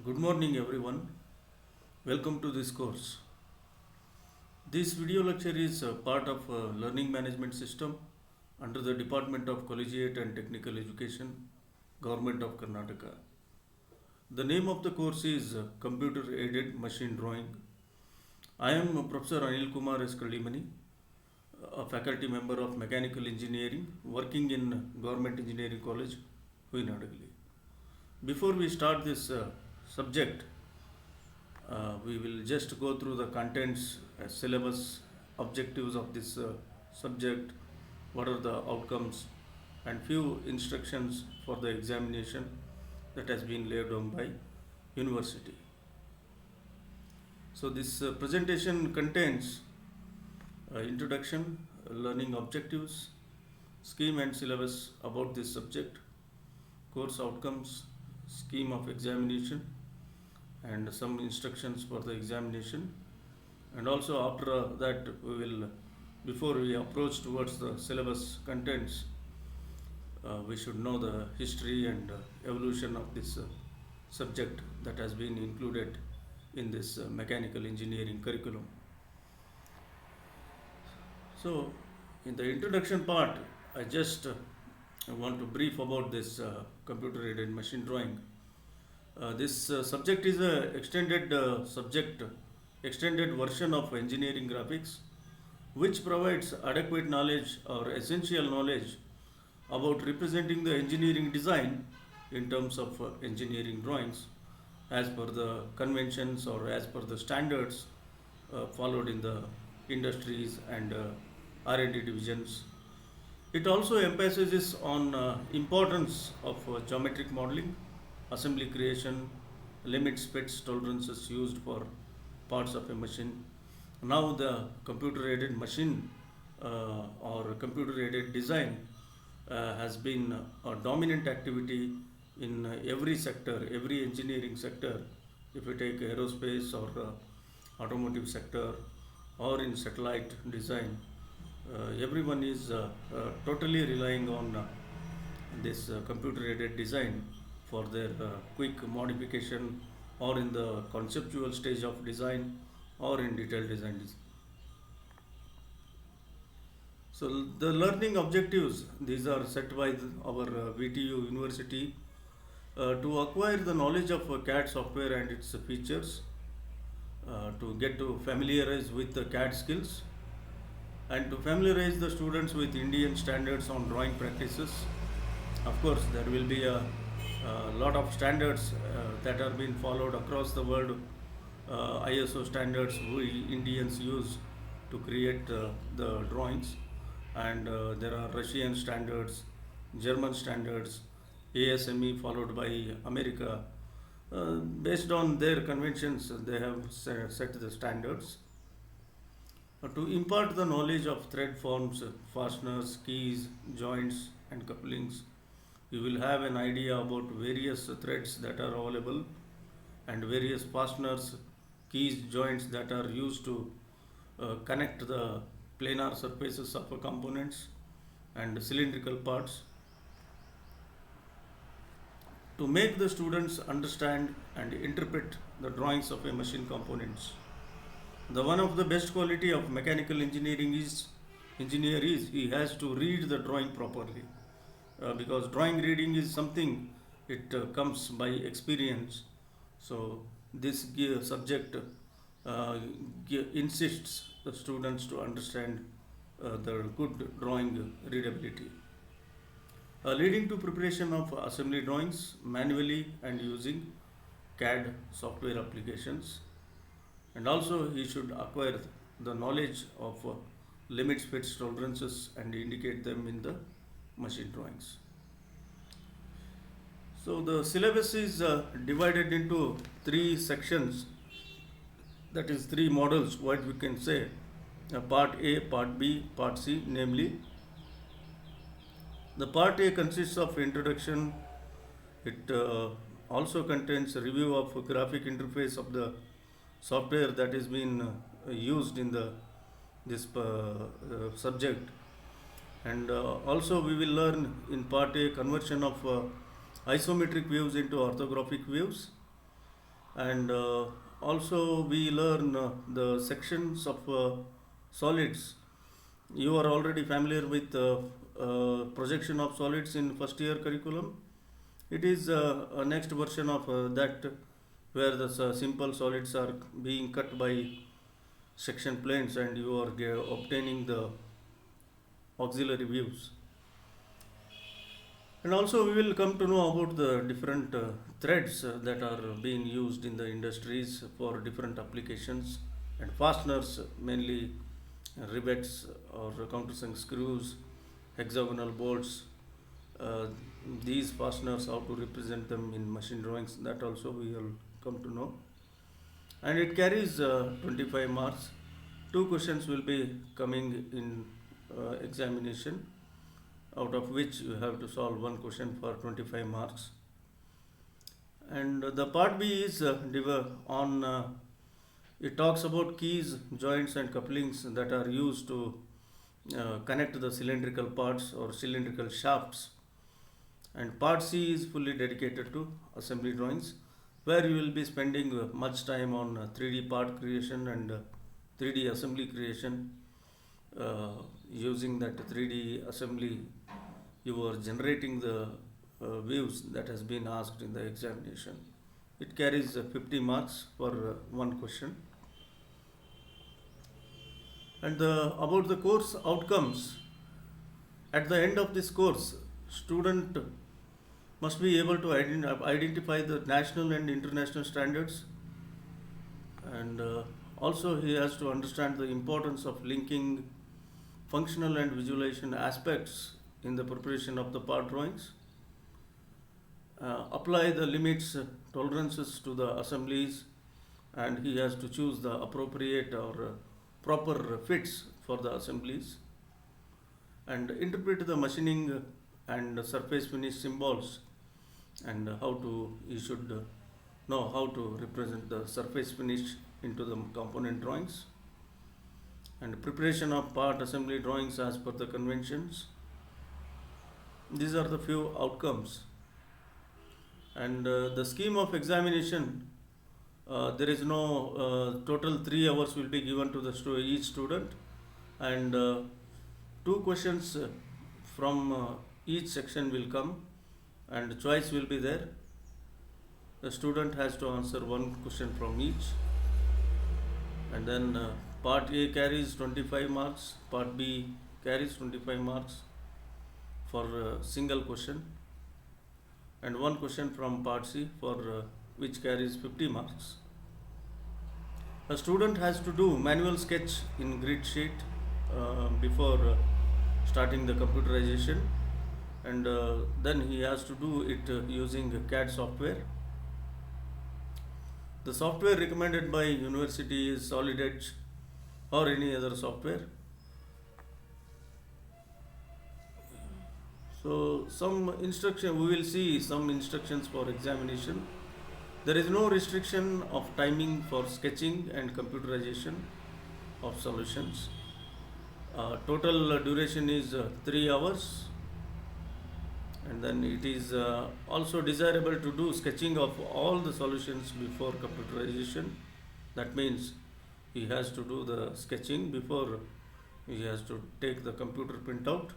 Good morning, everyone. Welcome to this course. This video lecture is part of a learning management system under the Department of Collegiate and Technical Education, Government of Karnataka. The name of the course is Computer Aided Machine Drawing. I am Professor Anil Kumar S. Kallimani, a faculty member of Mechanical Engineering working in Government Engineering College, Huinadagli. Before we start this subject, we will just go through the contents, syllabus, objectives of this subject, what are the outcomes, and few instructions for the examination that has been laid down by university. So this presentation contains introduction, learning objectives, scheme and syllabus about this subject, course outcomes, scheme of examination, and some instructions for the examination. And also after that we will, before we approach towards the syllabus contents, we should know the history and evolution of this subject that has been included in this mechanical engineering curriculum. So in the introduction part, I just want to brief about this computer aided machine drawing. This subject is a extended version of engineering graphics, which provides adequate knowledge or essential knowledge about representing the engineering design in terms of engineering drawings as per the conventions or as per the standards followed in the industries and R&D divisions. It also emphasizes on importance of geometric modeling, assembly creation, limits, fits, tolerances used for parts of a machine. Now the computer aided machine or computer aided design has been a dominant activity in every sector, every engineering sector. If you take aerospace or automotive sector or in satellite design, everyone is totally relying on this computer aided design for their quick modification or in the conceptual stage of design or in detailed design. So the learning objectives, these are set by our VTU University to acquire the knowledge of CAD software and its features, to get to familiarize with the CAD skills, and to familiarize the students with Indian standards on drawing practices. Of course, there will be a lot of standards that are being followed across the world. ISO standards we Indians use to create the drawings, and there are Russian standards, German standards, ASME followed by America. Based on their conventions, they have set the standards. To impart the knowledge of thread forms, fasteners, keys, joints, and couplings, you will have an idea about various threads that are available and various fasteners, keys, joints that are used to connect the planar surfaces of components and cylindrical parts. To make the students understand and interpret the drawings of a machine components. The one of the best quality of mechanical engineering is he has to read the drawing properly, because drawing reading is something it comes by experience. So this subject insists the students to understand the good drawing readability, leading to preparation of assembly drawings manually and using CAD software applications. And also he should acquire the knowledge of limits, fits, tolerances, and indicate them in the machine drawings. So the syllabus is divided into three sections, that is three models, what we can say, part A, part B, part C. Namely, the part A consists of introduction. It also contains a review of graphic interface of the software that is being used in this subject, and also we will learn in part A conversion of isometric views into orthographic views, And also we learn the sections of solids. You are already familiar with projection of solids in first year curriculum. It is a next version of that, where the simple solids are being cut by section planes and you are obtaining the auxiliary views. And also we will come to know about the different threads that are being used in the industries for different applications, and fasteners, mainly rivets or countersunk screws, hexagonal bolts. Uh, these fasteners, how to represent them in machine drawings, that also we will come to know. And it carries 25 marks. Two questions will be coming in examination, out of which you have to solve one question for 25 marks. And the part B is on it talks about keys, joints and couplings that are used to connect the cylindrical parts or cylindrical shafts. And part C is fully dedicated to assembly drawings, where you will be spending much time on 3D part creation and 3D assembly creation. Using that 3D assembly, you are generating the views that has been asked in the examination. It carries 50 marks for one question. And about the course outcomes, at the end of this course, student must be able to identify the national and international standards, and also he has to understand the importance of linking functional and visualization aspects in the preparation of the part drawings, apply the limits, tolerances to the assemblies, and he has to choose the appropriate or proper fits for the assemblies, and interpret the machining and surface finish symbols, and he should know how to represent the surface finish into the component drawings, and preparation of part assembly drawings as per the conventions. These are the few outcomes. And the scheme of examination, there is no total 3 hours will be given to each student, and two questions from each section will come, and choice will be there. The student has to answer one question from each, and then part A carries 25 marks, part B carries 25 marks for a single question, and one question from part C for which carries 50 marks. A student has to do manual sketch in grid sheet before starting the computerization, and then he has to do it using CAD software. The software recommended by university is Solid Edge or any other software. So we will see some instructions for examination. There is no restriction of timing for sketching and computerization of solutions. Total duration is 3 hours, and then it is also desirable to do sketching of all the solutions before computerization. That means he has to do the sketching before he has to take the computer printout.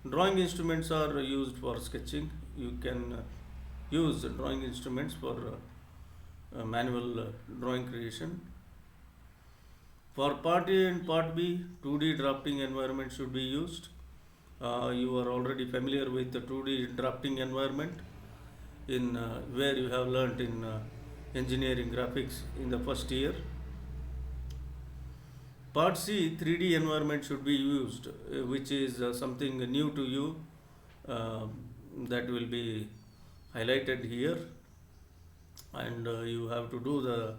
Drawing instruments are used for sketching. You can use drawing instruments for manual drawing creation. For part A and part B, 2D drafting environment should be used. You are already familiar with the 2D drafting environment in where you have learnt in engineering graphics in the first year. Part C, 3D environment should be used, which is something new to you, that will be highlighted here, and you have to do the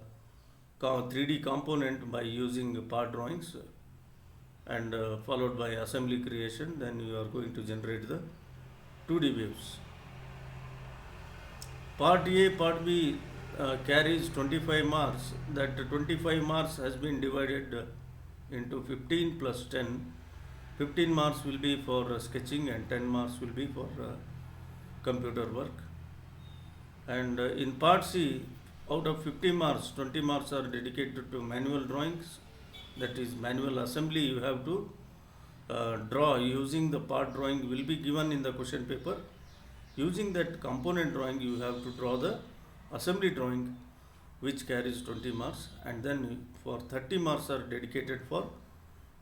3D component by using part drawings, and followed by assembly creation. Then you are going to generate the 2D views. Part A, part B carries 25 marks. That 25 marks has been divided into 15 plus 10. 15 marks will be for sketching and 10 marks will be for computer work. And in part C, out of 50 marks, 20 marks are dedicated to manual drawings. That is manual assembly you have to draw using the part drawing will be given in the question paper. Using that component drawing you have to draw the assembly drawing which carries 20 marks, and then for 30 marks are dedicated for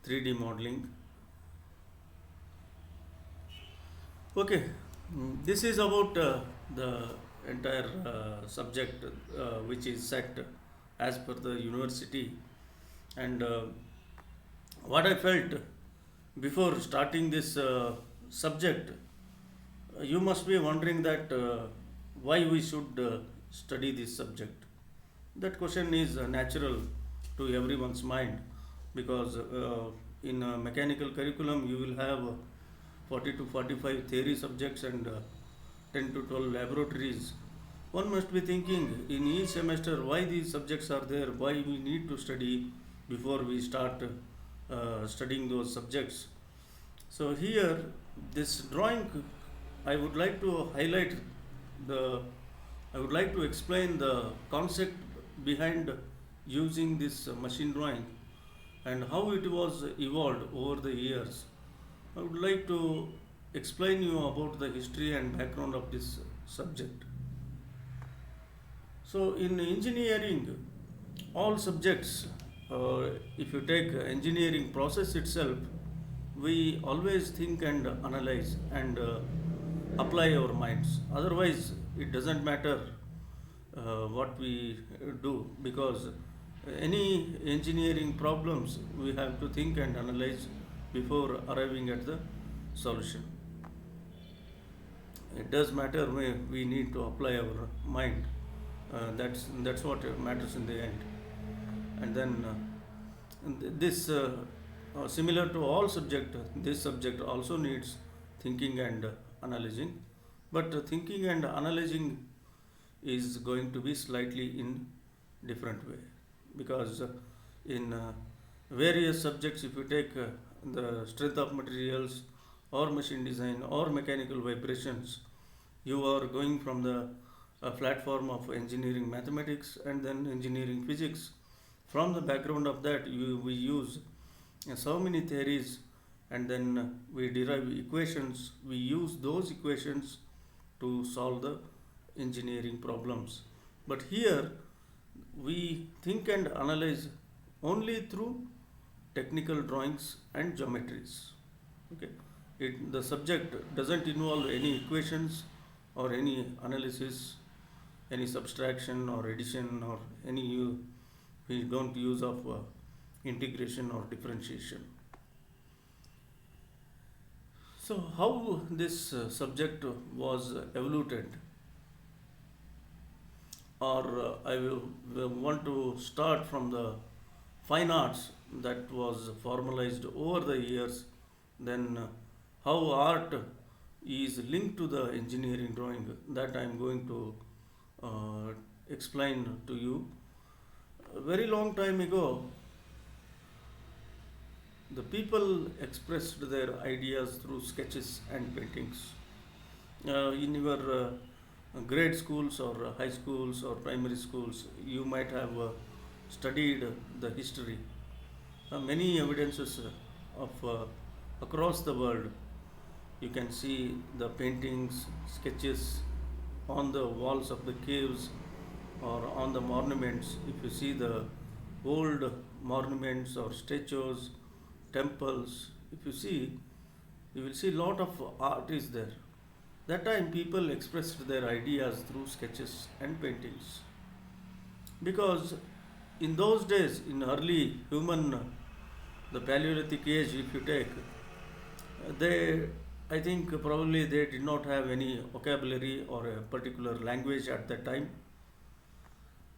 3D modeling. Okay, this is about the entire subject which is set as per the university. And what I felt before starting this subject, you must be wondering that why we should study this subject. That question is natural to everyone's mind, because in a mechanical curriculum you will have 40 to 45 theory subjects and 10 to 12 laboratories. One must be thinking in each semester why these subjects are there, why we need to study before we start studying those subjects. So here, this drawing, I would like to highlight the, I would like to explain the concept behind using this machine drawing and how it was evolved over the years. I would like to explain you about the history and background of this subject. So in engineering, all subjects, if you take engineering process itself, we always think and analyze and apply our minds. Otherwise, it doesn't matter what we do, because any engineering problems we have to think and analyze before arriving at the solution. It does matter we need to apply our mind. That's what matters in the end. And then this similar to all subject, this subject also needs thinking and analyzing. But thinking and analyzing is going to be slightly in different way, because in various subjects, if you take the strength of materials or machine design or mechanical vibrations, you are going from the platform of engineering mathematics and then engineering physics. From the background of that, we use so many theories, and then we derive equations. We use those equations to solve the engineering problems. But here we think and analyze only through technical drawings and geometries. Okay, the subject doesn't involve any equations or any analysis, any subtraction or addition or any we don't use of integration or differentiation. So how this subject was evolved, or will want to start from the fine arts that was formalized over the years, then how art is linked to the engineering drawing, that I am going to explain to you. A very long time ago, the people expressed their ideas through sketches and paintings. In your grade schools or high schools or primary schools, you might have studied the history. Many evidences of across the world. You can see the paintings, sketches on the walls of the caves or on the monuments. If you see the old monuments or statues, temples, if you see, you will see lot of art is there. That time people expressed their ideas through sketches and paintings. Because in those days, in early human, the Paleolithic age, if you take, I think probably they did not have any vocabulary or a particular language at that time.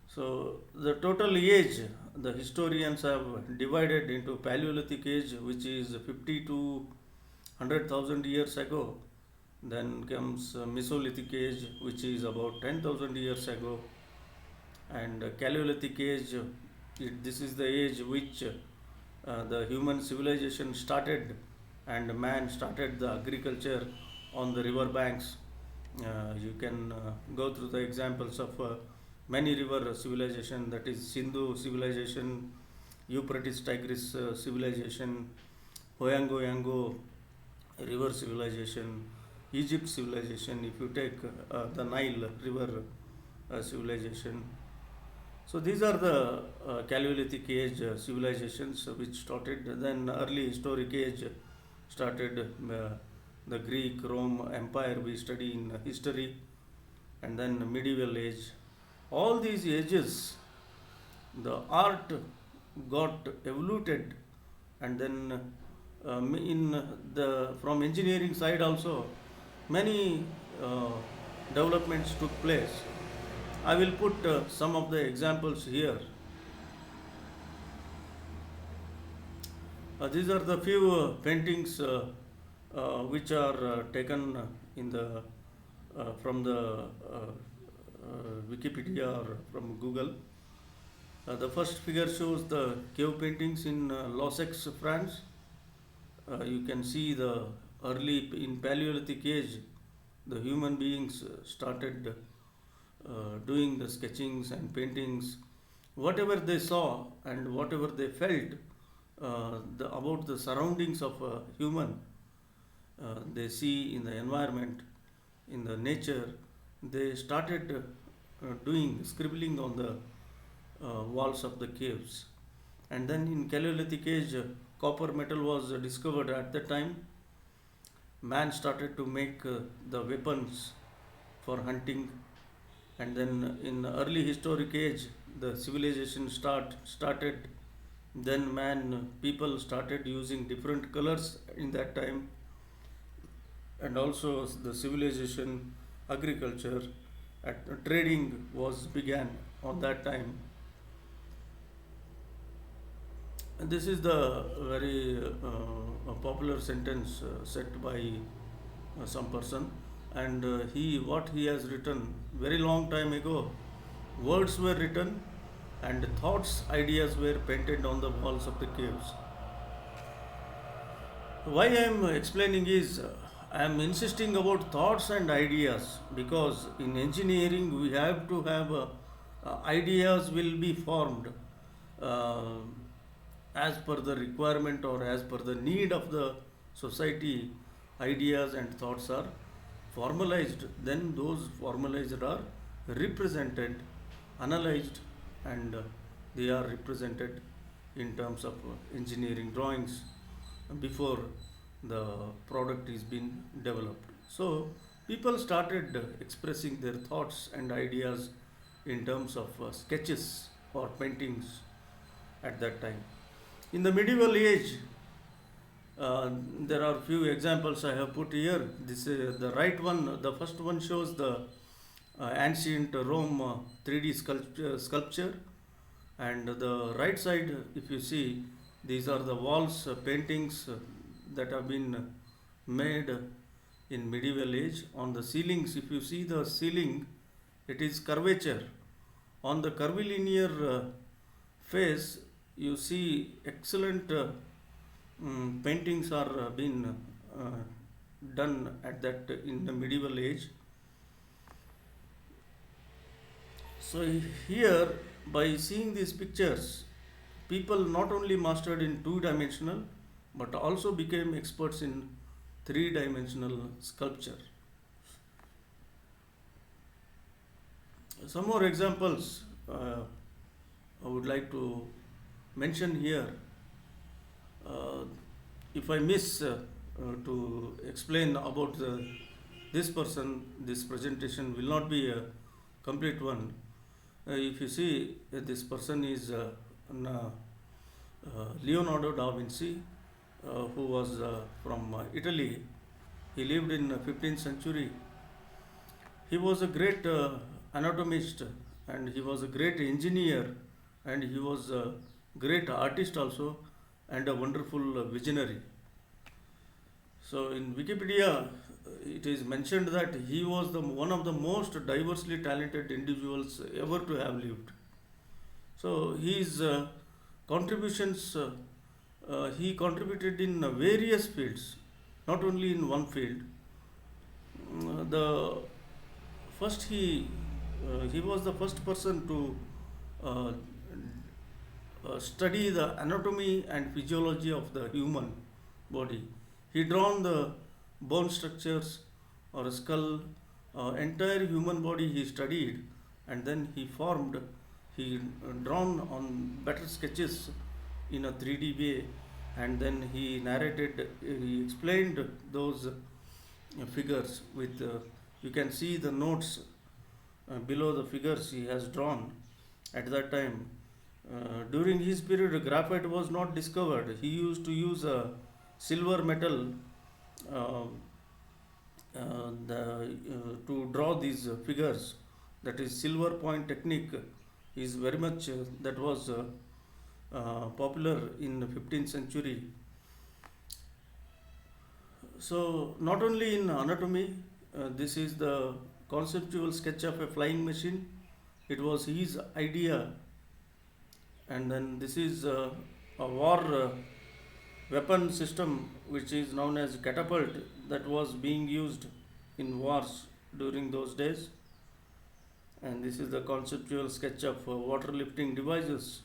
So the total age, the historians have divided into Paleolithic age, which is 50 to 100,000 years ago. Then comes Mesolithic age, which is about 10,000 years ago. And Paleolithic age, this is the age which the human civilization started, and man started the agriculture on the river banks You can go through the examples of many river civilization, that is Sindhu civilization, Euphrates Tigris civilization, Hoyango Yango river civilization, Egypt civilization. If you take the Nile river civilization, so these are the Paleolithic age civilizations which started. Then early historic age started, the Greek Rome Empire we study in history, and then medieval age. All these ages, the art got evoluted, and then in the from engineering side also many uh, developments took place. I will put some of the examples here. These are the few paintings which are taken in the from the Wikipedia or from Google. The first figure shows the cave paintings in Lossex, France. You can see the early in Paleolithic age, the human beings started doing the sketchings and paintings, whatever they saw and whatever they felt about the surroundings of a human, they see in the environment, in the nature, they started doing scribbling on the walls of the caves. And then in Paleolithic age, copper metal was discovered at that time. Man started to make the weapons for hunting, and then in early historic age, the civilization started. Then people started using different colors in that time, and also the civilization, agriculture, trading was began on that time. And this is the very popular sentence set by some person, and he what he has written very long time ago. Words were written, and thoughts, ideas were painted on the walls of the caves. Why I am explaining is I am insisting about thoughts and ideas, because in engineering we have to have ideas will be formed uh, as per the requirement or as per the need of the society. Ideas and thoughts are formalized, then those formalized are represented, analyzed, and they are represented in terms of engineering drawings before the product is being developed. So people started expressing their thoughts and ideas in terms of sketches or paintings at that time. In the medieval age, there are few examples I have put here. This the right one. The first one shows the ancient Rome 3D sculpture, and the right side, if you see, these are the walls paintings that have been made in medieval age. On the ceilings, if you see the ceiling, it is curvature. On the curvilinear face, you see excellent paintings are been done at that in the medieval age. So here, by seeing these pictures, people not only mastered in two-dimensional but also became experts in three-dimensional sculpture. Some more examples I would like to mention here. Uh, if I miss to explain about this person, this presentation will not be a complete one. If you see, this person is Leonardo da Vinci, who was from Italy. He lived in 15th century. He was a great anatomist, and he was a great engineer, and he was a great artist also, and a wonderful visionary. So in Wikipedia, it is mentioned that he was one of the most diversely talented individuals ever to have lived. So his contributions, he contributed in various fields, not only in one field. The First, he was the first person to uh, study the anatomy and physiology of the human body. He drawn the bone structures or skull, entire human body he studied, and then he drawn on better sketches in a 3D way, and then he explained those figures with, you can see the notes below the figures he has drawn at that time. During his period, graphite was not discovered. He used to use a silver metal uh, to draw these figures. That is silver point technique is very much that was popular in the 15th century. So not only in anatomy, this is the conceptual sketch of a flying machine. It was his idea, and then this is a war weapon system which is known as catapult that was being used in wars during those days. And this is the conceptual sketch of water lifting devices.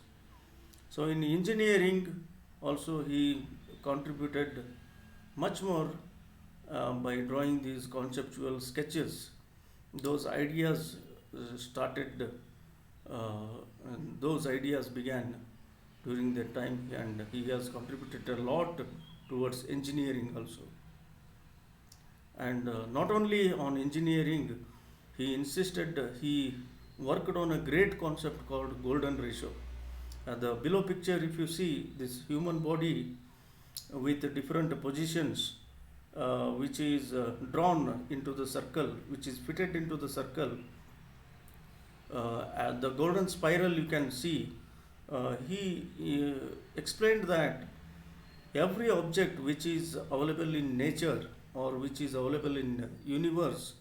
So in engineering also he contributed much more by drawing these conceptual sketches. Those ideas started, and those ideas began during that time, and he has contributed a lot towards engineering also. And not only on engineering, he worked on a great concept called golden ratio. The below picture, if you see this human body with different positions, which is drawn into the circle, which is fitted into the circle. At the golden spiral, you can see he explained that every object which is available in nature or which is available in universe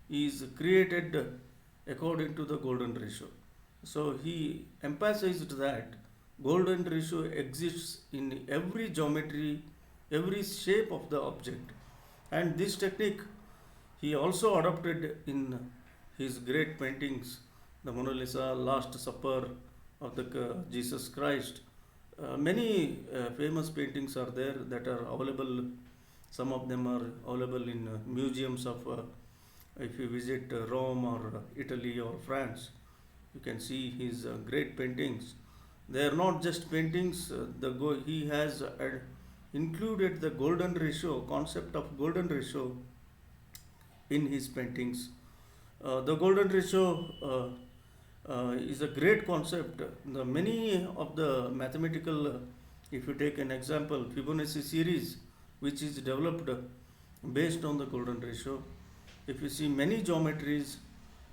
is created according to the golden ratio. So he emphasized that golden ratio exists in every geometry, every shape of the object, and this technique he also adopted in his great paintings, the Mona Lisa, Last Supper of the Jesus Christ. Many famous paintings are there that are available. Some of them are available in museums of, if you visit Rome or Italy or France, you can see his great paintings. They are not just paintings. He has included the golden ratio, concept of golden ratio in his paintings. The golden ratio is a great concept. The many of the mathematical, if you take an example, Fibonacci series, which is developed based on the golden ratio. If you see many geometries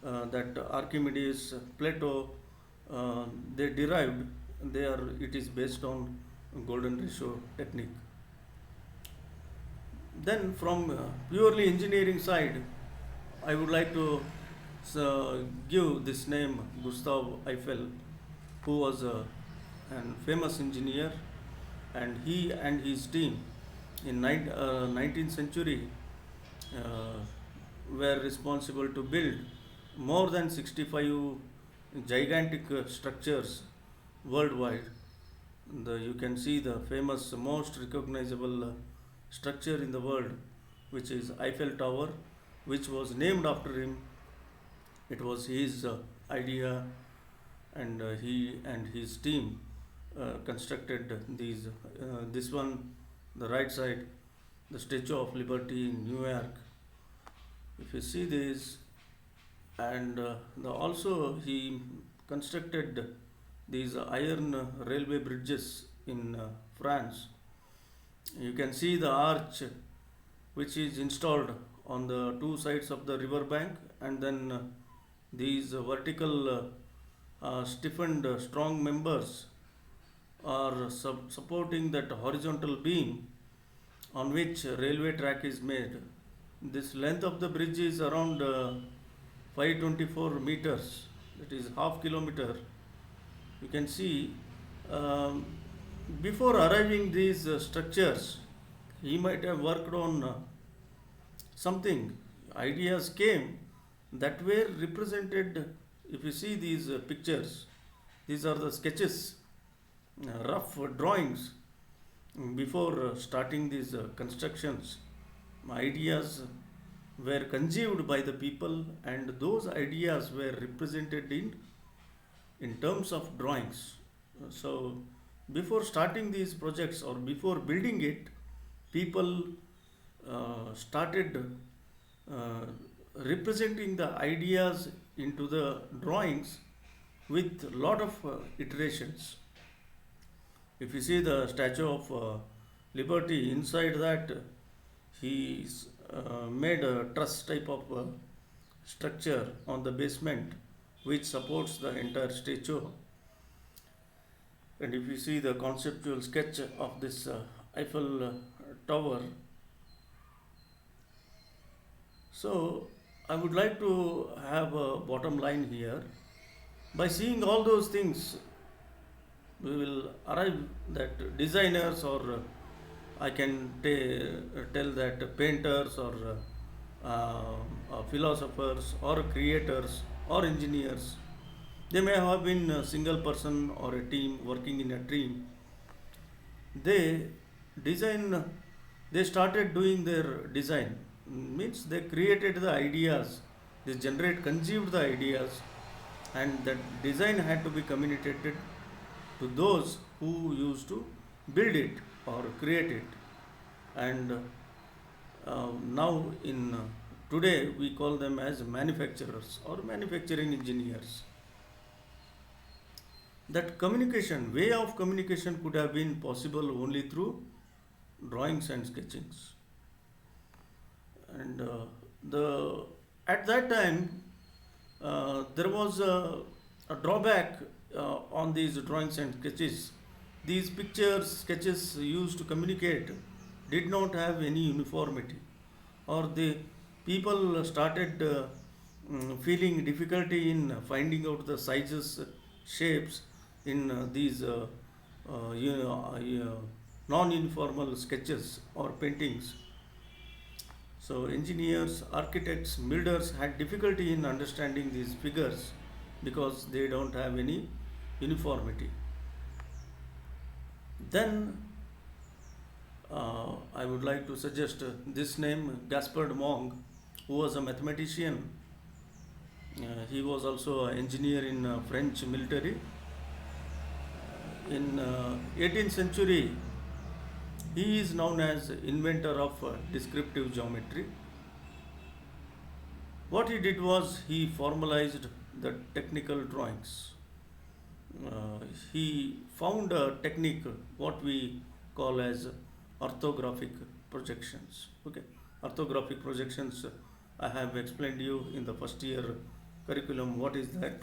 that Archimedes, Plato, they derived, it is based on golden ratio technique. Then from purely engineering side, I would like to give this name Gustav Eiffel, who was a famous engineer, and he and his team in 19th century were responsible to build more than 65 gigantic structures worldwide. You can see the famous, most recognizable structure in the world, which is Eiffel Tower, which was named after him. It was his idea, and he and his team constructed these. This one, the right side, the Statue of Liberty in New York. If you see this, and also he constructed these iron railway bridges in France. You can see the arch which is installed on the two sides of the river bank, and then these vertical stiffened strong members are supporting that horizontal beam on which railway track is made. This length of the bridge is around 524 meters, that is half kilometer. You can see before arriving these structures, he might have worked on something. Ideas came, that were represented. If you see these pictures, these are the sketches, rough drawings before starting these constructions. Ideas were conceived by the people, and those ideas were represented in terms of drawings. So before starting these projects or before building it, people started uh, representing the ideas into the drawings with lot of iterations. If you see the Statue of Liberty, inside that he made a truss type of structure on the basement which supports the entire statue. And if you see the conceptual sketch of this Eiffel Tower, so I would like to have a bottom line here. By seeing all those things, we will arrive that designers, or I can tell that painters, or philosophers, or creators, or engineers, they may have been a single person or a team working in a team. They design, they started doing their design, means they created the ideas, they conceived the ideas, and that design had to be communicated to those who used to build it or create it. And now in today we call them as manufacturers or manufacturing engineers. That communication, way of communication, could have been possible only through drawings and sketchings. And the at that time there was a drawback on these drawings and sketches. These pictures, sketches used to communicate did not have any uniformity, or the people started feeling difficulty in finding out the sizes, shapes in these non-uniformal sketches or paintings. So engineers, architects, builders had difficulty in understanding these figures because they don't have any uniformity. Then I would like to suggest this name, Gaspard Monge, who was a mathematician. He was also an engineer in French military. In 18th century, he is known as inventor of descriptive geometry. What he did was he formalized the technical drawings. He found a technique, what we call as orthographic projections. Okay, orthographic projections, I have explained you in the first year curriculum. What is that?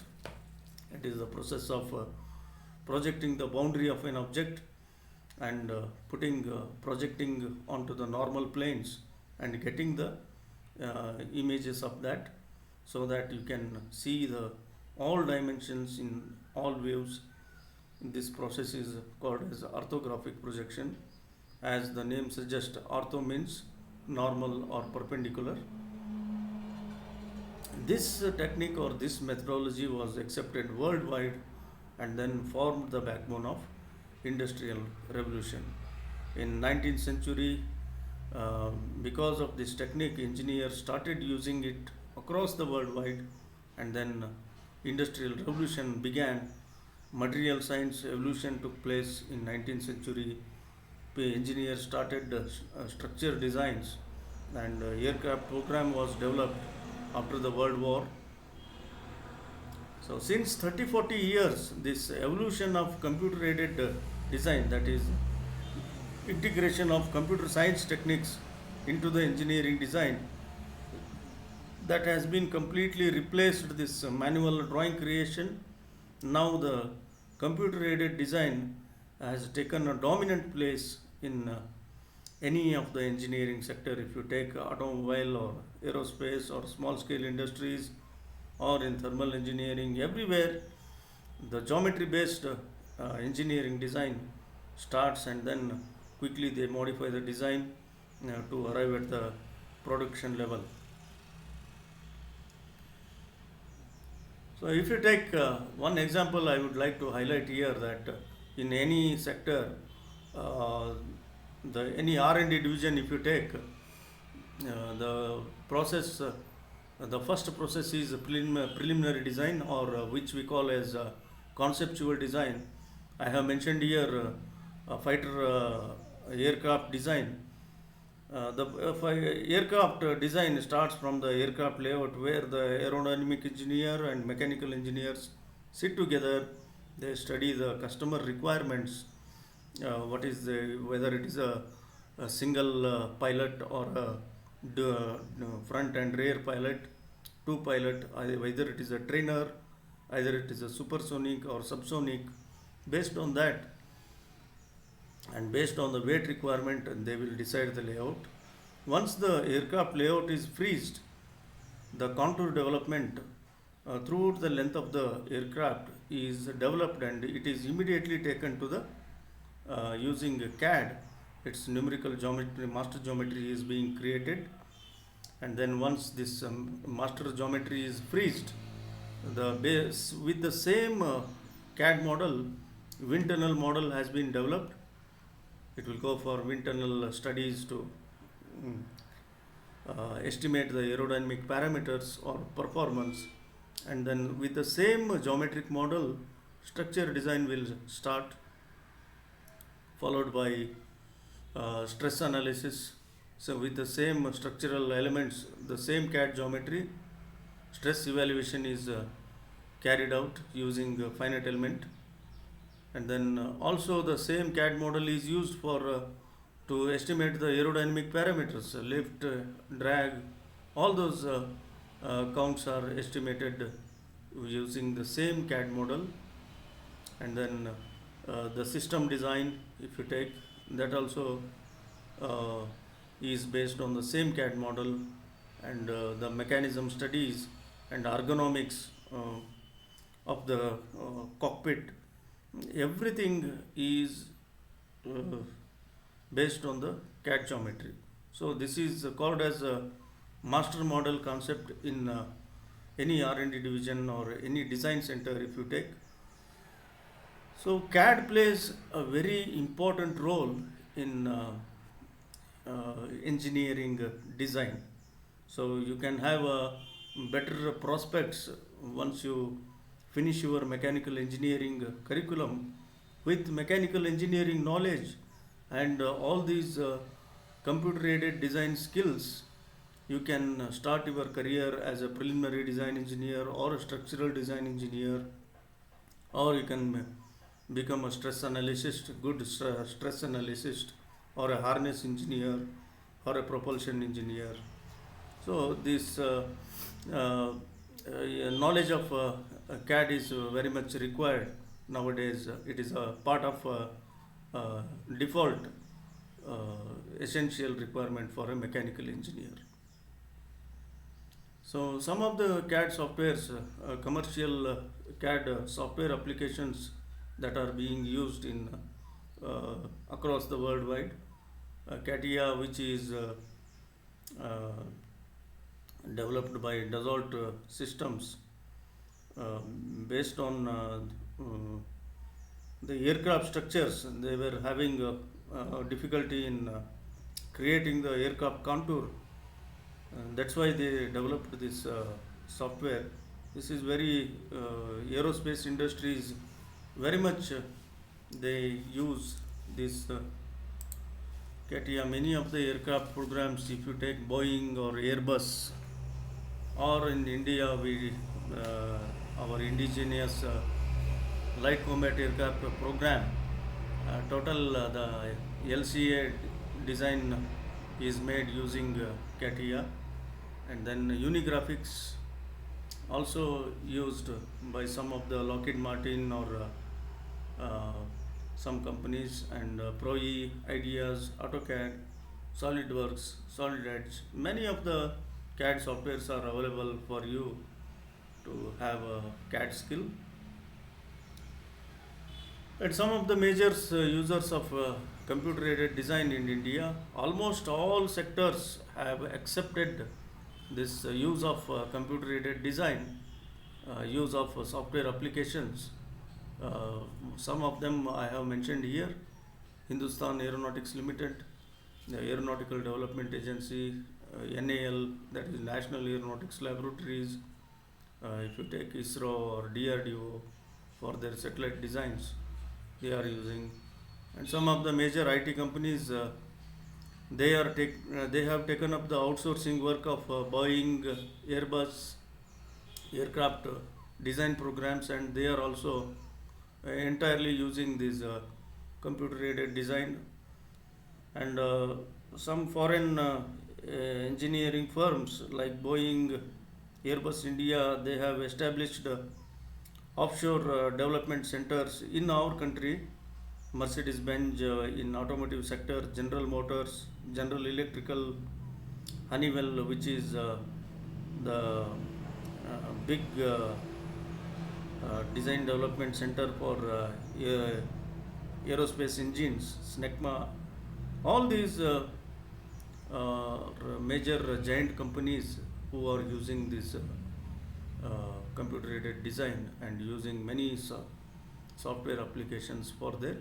It is the process of projecting the boundary of an object and projecting onto the normal planes and getting the images of that, so that you can see the all dimensions in all views. This process is called as orthographic projection. As the name suggests, ortho means normal or perpendicular. This technique or this methodology was accepted worldwide and then formed the backbone of industrial revolution. In 19th century, because of this technique, engineers started using it across the worldwide, and then industrial revolution began. Material science evolution took place in 19th century. Engineers started structure designs, and aircraft program was developed after the World War. So since 30-40 years, this evolution of computer aided design, that is integration of computer science techniques into the engineering design, that has been completely replaced this manual drawing creation. Now the computer aided design has taken a dominant place in any of the engineering sector. If you take automobile or aerospace or small scale industries or in thermal engineering, everywhere the geometry based engineering design starts, and then quickly they modify the design to arrive at the production level. So if you take one example, I would like to highlight here that in any sector, uh, the any R&D division, if you take the process, the first process is preliminary design, or which we call as conceptual design. I have mentioned here a fighter aircraft design. Aircraft design starts from the aircraft layout, where the aerodynamic engineer and mechanical engineers sit together. They study the customer requirements, what is whether it is a single pilot or a front and rear pilot, two pilot, either it is a trainer, either it is a supersonic or subsonic. Based on that, and based on the weight requirement, they will decide the layout. Once the aircraft layout is freezed, the contour development throughout the length of the aircraft is developed, and it is immediately taken to the using CAD. Its numerical geometry, master geometry is being created, and then once this master geometry is freezed, the base with the same CAD model, wind tunnel model has been developed. It will go for wind tunnel studies to mm, estimate the aerodynamic parameters or performance, and then with the same geometric model, structure design will start, followed by stress analysis. So with the same structural elements, the same CAD geometry, stress evaluation is carried out using finite element, and then also the same CAD model is used for to estimate the aerodynamic parameters, lift, drag, all those counts are estimated using the same CAD model. And then the system design, if you take, that also uh, is based on the same CAD model, and the mechanism studies and ergonomics of the cockpit, everything is uh, based on the CAD geometry. So this is called as a master model concept in any R&D division or any design center, if you take. So CAD plays a very important role in engineering design. So you can have better prospects once you finish your mechanical engineering curriculum. With mechanical engineering knowledge and all these computer aided design skills, you can start your career as a preliminary design engineer or a structural design engineer, or you can become a stress analyst, good stress analyst, or a harness engineer, or a propulsion engineer. So this knowledge of CAD is very much required nowadays. It is a part of default essential requirement for a mechanical engineer. So some of the CAD softwares, commercial CAD software applications that are being used in across the worldwide. CATIA, which is uh, developed by Dassault Systems, uh, based on the aircraft structures. They were having difficulty in creating the aircraft contour. That's why they developed this software. This is very aerospace industries very much they use this CATIA. Many of the aircraft programs, if you take Boeing or Airbus, or in India, we our indigenous light combat aircraft program, total the LCA design is made using CATIA, and then Unigraphics also used by some of the Lockheed Martin or some companies, and ProE, Ideas, AutoCAD, SolidWorks, Solid Edge. Many of the CAD softwares are available for you to have a CAD skill. And some of the major users of computer aided design in India, almost all sectors have accepted this use of computer aided design. use of software applications. Uh, some of them I have mentioned here. Hindustan Aeronautics Limited, the Aeronautical Development Agency, NAL, that is National Aeronautics Laboratories. If you take ISRO or DRDO for their satellite designs, they are using. And some of the major IT companies, they have taken up the outsourcing work of Boeing, Airbus, aircraft design programs, and they are also entirely using this computer aided design. And some foreign engineering firms like Boeing, Airbus India, they have established offshore development centers in our country. Mercedes-Benz in automotive sector, General Motors, General Electrical, Honeywell, which is the big design development center for aerospace engines, SNECMA. All these major giant companies who are using this computer aided design and using many software applications for their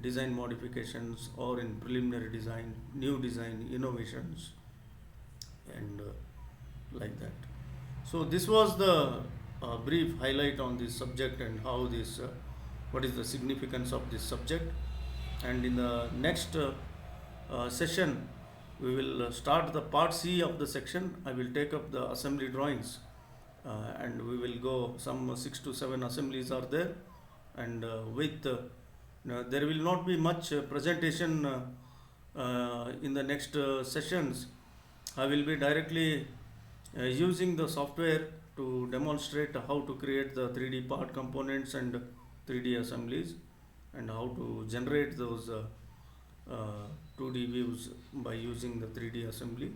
design modifications or in preliminary design, new design, innovations, and like that. So this was the brief highlight on this subject and how this, what is the significance of this subject. And in the next session, we will start the part C of the section. I will take up the assembly drawings, and we will go some 6 to 7 assemblies are there, and with there will not be much presentation in the next sessions. I will be directly using the software to demonstrate how to create the 3D part components and 3D assemblies, and how to generate those 2D views by using the 3D assembly.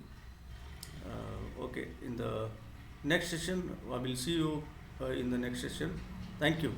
Okay, in the next session, I will see you in the next session. Thank you.